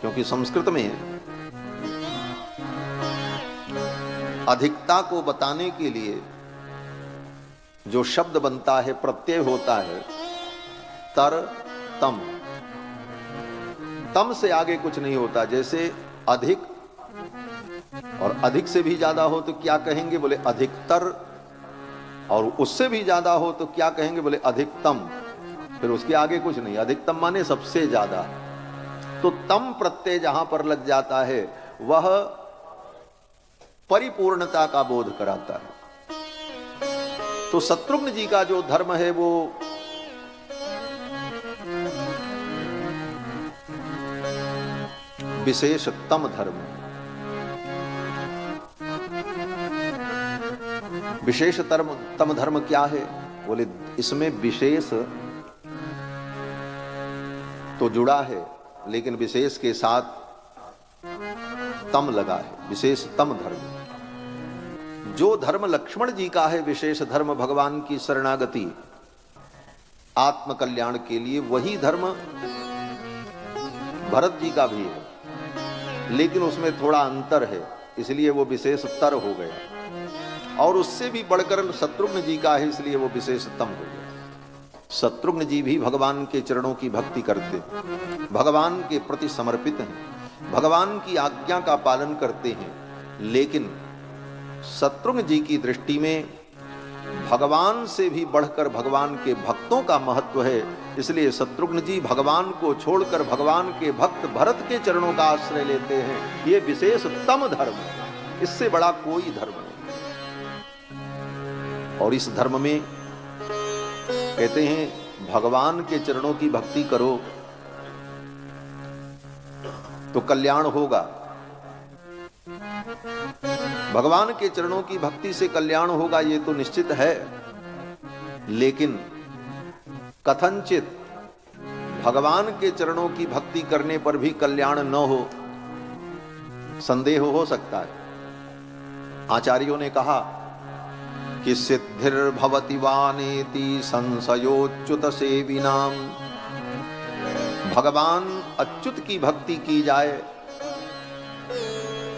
क्योंकि संस्कृत में अधिकता को बताने के लिए जो शब्द बनता है, प्रत्यय होता है तर तम, तम से आगे कुछ नहीं होता। जैसे अधिक और अधिक से भी ज्यादा हो तो क्या कहेंगे? बोले अधिकतर। और उससे भी ज्यादा हो तो क्या कहेंगे? बोले अधिकतम। फिर उसके आगे कुछ नहीं, अधिकतम माने सबसे ज्यादा। तो तम प्रत्यय जहां पर लग जाता है वह परिपूर्णता का बोध कराता है। तो शत्रुघ्न जी का जो धर्म है वो विशेषतम धर्म है। विशेषतम धर्म क्या है? बोले इसमें विशेष तो जुड़ा है, लेकिन विशेष के साथ तम लगा है, विशेषतम धर्म। जो धर्म लक्ष्मण जी का है विशेष धर्म, भगवान की शरणागति आत्म कल्याण के लिए, वही धर्म भरत जी का भी है, लेकिन उसमें थोड़ा अंतर है, इसलिए वो विशेषतर हो गया। और उससे भी बढ़कर शत्रुघ्न जी का है, इसलिए वो विशेषतम हो गया। शत्रुघ्न जी भी भगवान के चरणों की भक्ति करते, भगवान के प्रति समर्पित हैं, भगवान की आज्ञा का पालन करते हैं, लेकिन शत्रुघ्न जी की दृष्टि में भगवान से भी बढ़कर भगवान के भक्तों का महत्व है। इसलिए शत्रुघ्न जी भगवान को छोड़कर भगवान के भक्त भरत के चरणों का आश्रय लेते हैं। ये विशेषतम धर्म है, इससे बड़ा कोई धर्म नहीं। और इस धर्म में कहते हैं भगवान के चरणों की भक्ति करो तो कल्याण होगा। भगवान के चरणों की भक्ति से कल्याण होगा, ये तो निश्चित है, लेकिन कथनचित भगवान के चरणों की भक्ति करने पर भी कल्याण न हो, संदेह हो सकता है। आचार्यों ने कहा कि सिद्धिर्भवति वानेति संशयोच्युत सेविनाम। भगवान अच्युत की भक्ति की जाए,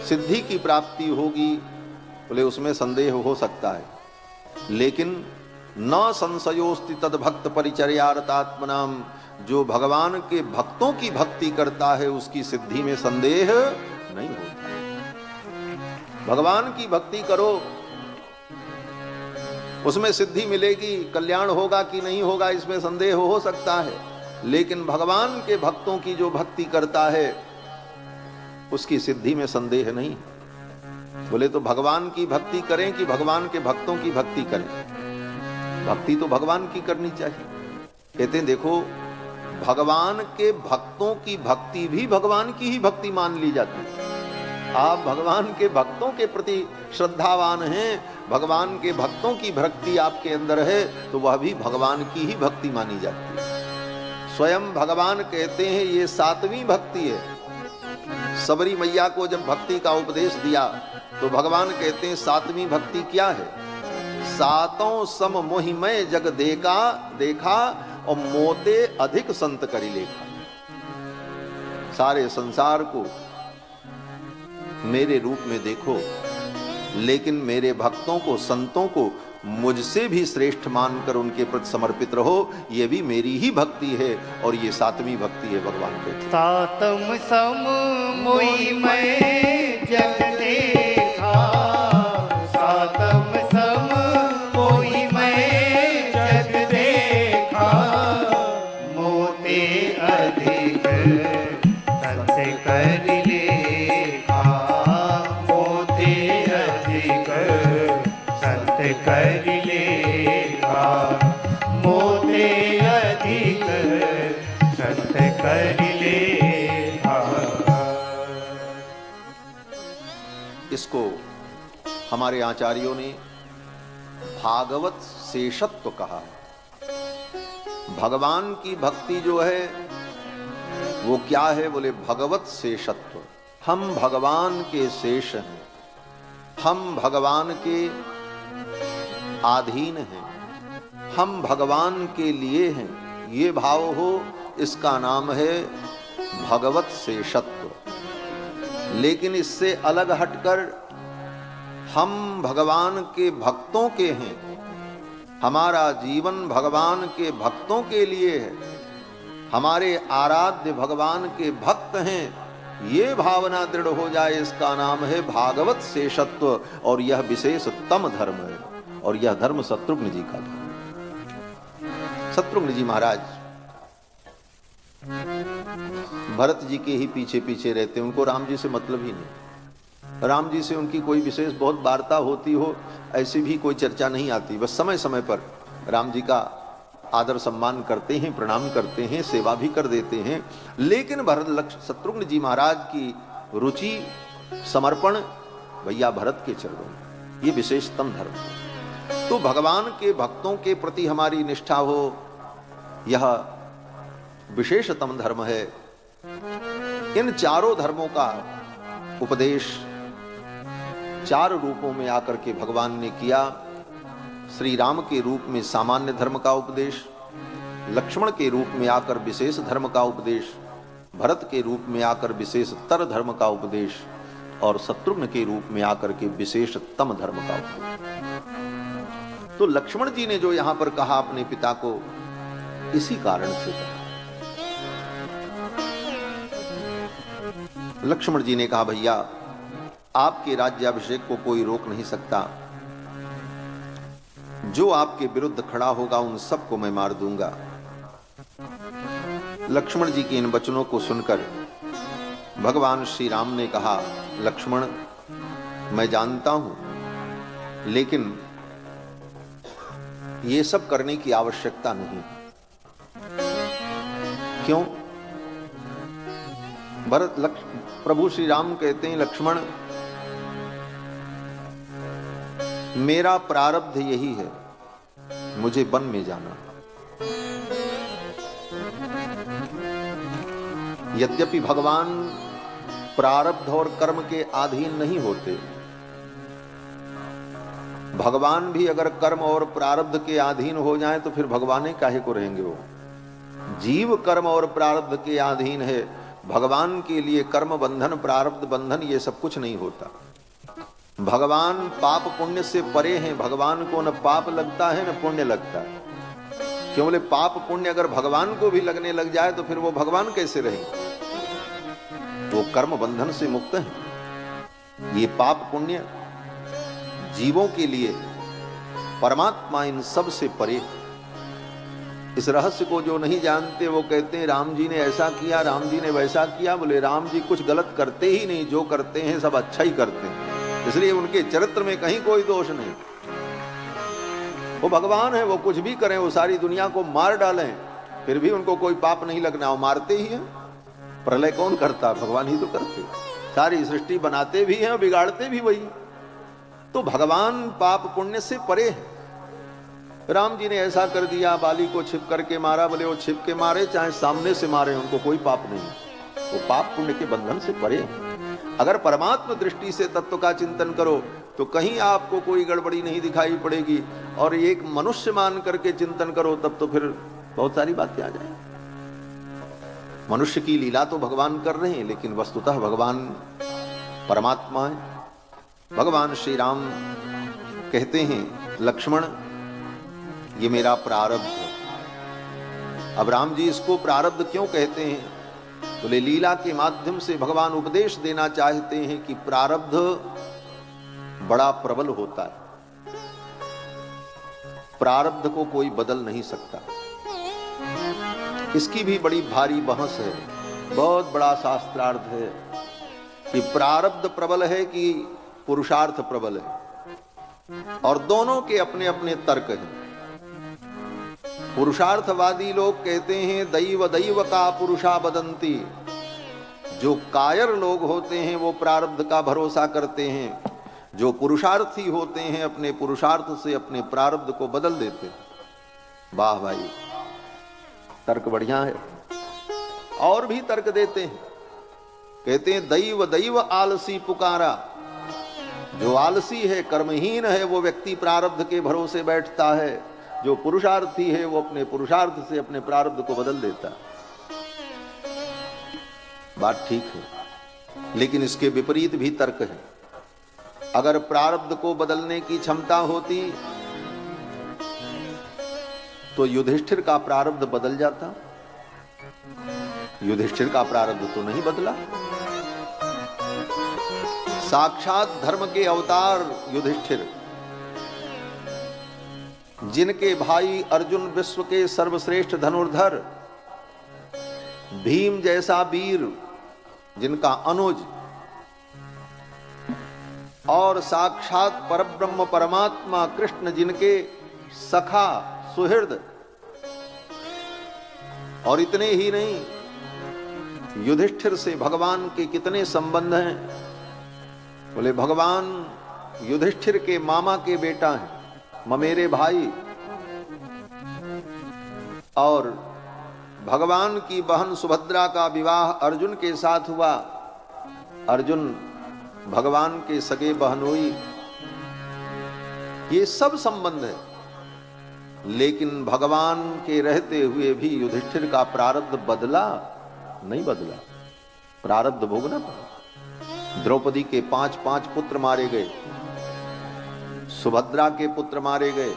सिद्धि की प्राप्ति होगी, बोले उसमें संदेह हो सकता है, लेकिन न संशयोस्ति तद भक्त परिचर्यारतात्मनाम। जो भगवान के भक्तों की भक्ति करता है उसकी सिद्धि में संदेह नहीं होता। भगवान की भक्ति करो, उसमें सिद्धि मिलेगी, कल्याण होगा कि नहीं होगा इसमें संदेह हो सकता है, लेकिन भगवान के भक्तों की जो भक्ति करता है उसकी सिद्धि में संदेह नहीं। बोले तो भगवान की भक्ति करें कि भगवान के भक्तों की भक्ति करें? भक्ति तो भगवान की करनी चाहिए। कहते हैं देखो, भगवान के भक्तों की भक्ति भी भगवान की ही भक्ति मान ली जाती है। आप भगवान के भक्तों के प्रति श्रद्धावान हैं, भगवान के भक्तों की भक्ति आपके अंदर है, तो वह भी भगवान की ही भक्ति मानी जाती है। स्वयं भगवान कहते हैं ये सातवीं भक्ति है। सबरी मैया को जब भक्ति का उपदेश दिया तो भगवान कहते हैं सातवीं भक्ति क्या है? सातों सम मोहिमय जग देखा और मोते अधिक संत करी लेखा। सारे संसार को मेरे रूप में देखो, लेकिन मेरे भक्तों को, संतों को मुझसे भी श्रेष्ठ मानकर उनके प्रति समर्पित रहो, ये भी मेरी ही भक्ति है। और ये 7वीं भक्ति है भगवान के। सातम सम मोई मैं जग देखा, सातम सम मोई मैं जग देखा, मोते अधिक सत्य कर लेखा, मोते अधिक सत्य कर लेखा, मोते अधिक सत्य कर लेखा। इसको हमारे आचार्यों ने भागवत शेषत्व कहा। भगवान की भक्ति जो है वो क्या है? बोले भगवत शेषत्व। हम भगवान के शेष हैं, हम भगवान के अधीन हैं, हम भगवान के लिए हैं। ये भाव हो, इसका नाम है भगवत शेषत्व। लेकिन इससे अलग हटकर हम भगवान के भक्तों के हैं, हमारा जीवन भगवान के भक्तों के लिए है, हमारे आराध्य भगवान के भक्त हैं, ये भावना दृढ़ हो जाए, इसका नाम है भागवत शेषत्व। और यह विशेषतम धर्म है, और यह धर्म शत्रुघ्न जी का धर्म। शत्रुघ्न जी महाराज भरत जी के ही पीछे पीछे रहते, उनको राम जी से मतलब ही नहीं। राम जी से उनकी कोई विशेष बहुत वार्ता होती हो, ऐसी भी कोई चर्चा नहीं आती। बस समय समय पर राम जी का आदर सम्मान करते हैं, प्रणाम करते हैं, सेवा भी कर देते हैं। लेकिन शत्रुघ्न जी महाराज की रुचि, समर्पण भैया भरत के चरणों, ये विशेषतम धर्म है। तो भगवान के भक्तों के प्रति हमारी निष्ठा हो, यह विशेषतम धर्म है। इन चारों धर्मों का उपदेश 4 रूपों में आकर के भगवान ने किया। श्री राम के रूप में सामान्य धर्म का उपदेश, लक्ष्मण के रूप में आकर विशेष धर्म का उपदेश, भरत के रूप में आकर विशेषतर धर्म का उपदेश, और शत्रुघ्न के रूप में आकर के विशेषतम धर्म का उपदेश। तो लक्ष्मण जी ने जो यहां पर कहा अपने पिता को, इसी कारण से कहा। लक्ष्मण जी ने कहा, भैया आपके राज्याभिषेक को कोई रोक नहीं सकता, जो आपके विरुद्ध खड़ा होगा उन सबको मैं मार दूंगा। लक्ष्मण जी के इन वचनों को सुनकर भगवान श्री राम ने कहा, लक्ष्मण मैं जानता हूं, लेकिन ये सब करने की आवश्यकता नहीं। क्यों? प्रभु श्री राम कहते हैं, लक्ष्मण मेरा प्रारब्ध यही है, मुझे वन में जाना। यद्यपि भगवान प्रारब्ध और कर्म के अधीन नहीं होते, भगवान भी अगर कर्म और प्रारब्ध के अधीन हो जाएं तो फिर भगवान काहे को रहेंगे? वो जीव कर्म और प्रारब्ध के अधीन है। भगवान के लिए कर्म बंधन, प्रारब्ध बंधन, ये सब कुछ नहीं होता। भगवान पाप पुण्य से परे हैं। भगवान को न पाप लगता है न पुण्य लगता है। क्यों? बोले पाप पुण्य अगर भगवान को भी लगने लग जाए तो फिर वो भगवान कैसे रहेंगे? वो कर्म बंधन से मुक्त हैं। ये पाप पुण्य जीवों के लिए, परमात्मा इन सब से परे। इस रहस्य को जो नहीं जानते वो कहते हैं राम जी ने ऐसा किया, राम जी ने वैसा किया। बोले राम जी कुछ गलत करते ही नहीं, जो करते हैं सब अच्छा ही करते हैं, इसलिए उनके चरित्र में कहीं कोई दोष नहीं। वो भगवान है, वो कुछ भी करें, वो सारी दुनिया को मार डालें, फिर भी उनको कोई पाप नहीं लगना, वो मारते ही हैं। प्रलय कौन करता? भगवान ही तो करते। सारी सृष्टि बनाते भी हैं और बिगाड़ते भी वही। तो भगवान पाप पुण्य से परे है। राम जी ने ऐसा कर दिया, बाली को छिप करके मारा। बोले वो छिप के मारे चाहे सामने से मारे, उनको कोई पाप नहीं, वो पाप पुण्य के बंधन से परे है। अगर परमात्मा दृष्टि से तत्व का चिंतन करो तो कहीं आपको कोई गड़बड़ी नहीं दिखाई पड़ेगी, और एक मनुष्य मान करके चिंतन करो तब तो फिर बहुत सारी बातें आ जाएंगी। मनुष्य की लीला तो भगवान कर रहे हैं, लेकिन वस्तुतः भगवान परमात्मा है। भगवान श्री राम कहते हैं लक्ष्मण ये मेरा प्रारब्ध है। अब राम जी इसको प्रारब्ध क्यों कहते हैं? बोले लीला के माध्यम से भगवान उपदेश देना चाहते हैं कि प्रारब्ध बड़ा प्रबल होता है, प्रारब्ध को कोई बदल नहीं सकता। इसकी भी बड़ी भारी बहस है, बहुत बड़ा शास्त्रार्थ है कि प्रारब्ध प्रबल है कि पुरुषार्थ प्रबल है, और दोनों के अपने अपने तर्क हैं। पुरुषार्थवादी लोग कहते हैं दैव दैव का पुरुषा बदंती। जो कायर लोग होते हैं वो प्रारब्ध का भरोसा करते हैं, जो पुरुषार्थी होते हैं अपने पुरुषार्थ से अपने प्रारब्ध को बदल देते हैं। वाह भाई, तर्क बढ़िया है। और भी तर्क देते हैं, कहते हैं दैव दैव आलसी पुकारा। जो आलसी है, कर्महीन है, वो व्यक्ति प्रारब्ध के भरोसे बैठता है। जो पुरुषार्थी है वो अपने पुरुषार्थ से अपने प्रारब्ध को बदल देता है। बात ठीक है, लेकिन इसके विपरीत भी तर्क है। अगर प्रारब्ध को बदलने की क्षमता होती तो युधिष्ठिर का प्रारब्ध बदल जाता। युधिष्ठिर का प्रारब्ध तो नहीं बदला। साक्षात धर्म के अवतार युधिष्ठिर, जिनके भाई अर्जुन विश्व के सर्वश्रेष्ठ धनुर्धर, भीम जैसा वीर जिनका अनुज, और साक्षात परब्रह्म परमात्मा कृष्ण जिनके सखा सुहृद, और इतने ही नहीं, युधिष्ठिर से भगवान के कितने संबंध हैं। बोले भगवान युधिष्ठिर के मामा के बेटा हैं, ममेरे भाई। और भगवान की बहन सुभद्रा का विवाह अर्जुन के साथ हुआ। अर्जुन भगवान के सगे बहनोई। ये सब संबंध है, लेकिन भगवान के रहते हुए भी युधिष्ठिर का प्रारब्ध बदला नहीं बदला। प्रारब्ध भोगना पड़ा। द्रौपदी के 5 पुत्र मारे गए, सुभद्रा के पुत्र मारे गए,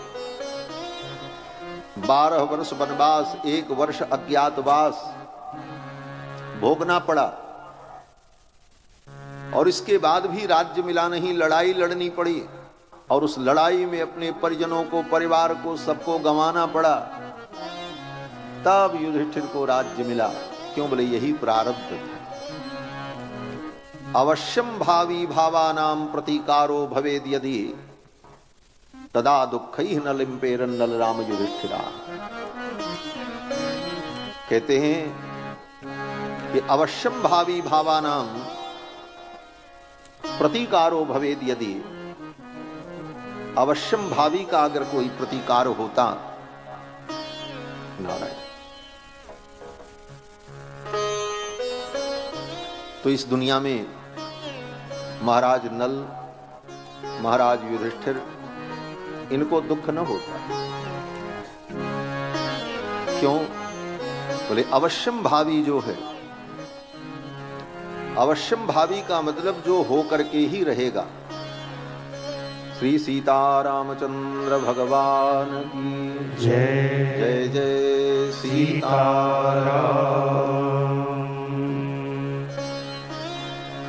12 वर्ष वनवास, 1 वर्ष अज्ञातवास भोगना पड़ा। और इसके बाद भी राज्य मिला नहीं, लड़ाई लड़नी पड़ी, और उस लड़ाई में अपने परिजनों को, परिवार को, सबको गंवाना पड़ा। तब युधिष्ठिर को राज्य मिला। क्यों? बोले यही प्रारब्ध था। अवश्यम भावी भावानाम प्रतीकारो भवेद यदि तदा दुःखैः न लिम्पेरन् नल राम युधिष्ठिरा। कहते हैं कि अवश्यम भावी भावानाम प्रतीकारो भवेद यदि, अवश्यम भावी का अगर कोई प्रतीकार होता, नारायण, तो इस दुनिया में महाराज नल, महाराज युधिष्ठिर, इनको दुख न होता। क्यों? बोले अवश्यम भावी जो है, अवश्यम भावी का मतलब जो हो करके ही रहेगा। श्री सीतारामचंद्र भगवान की जय। जय जय सीताराम।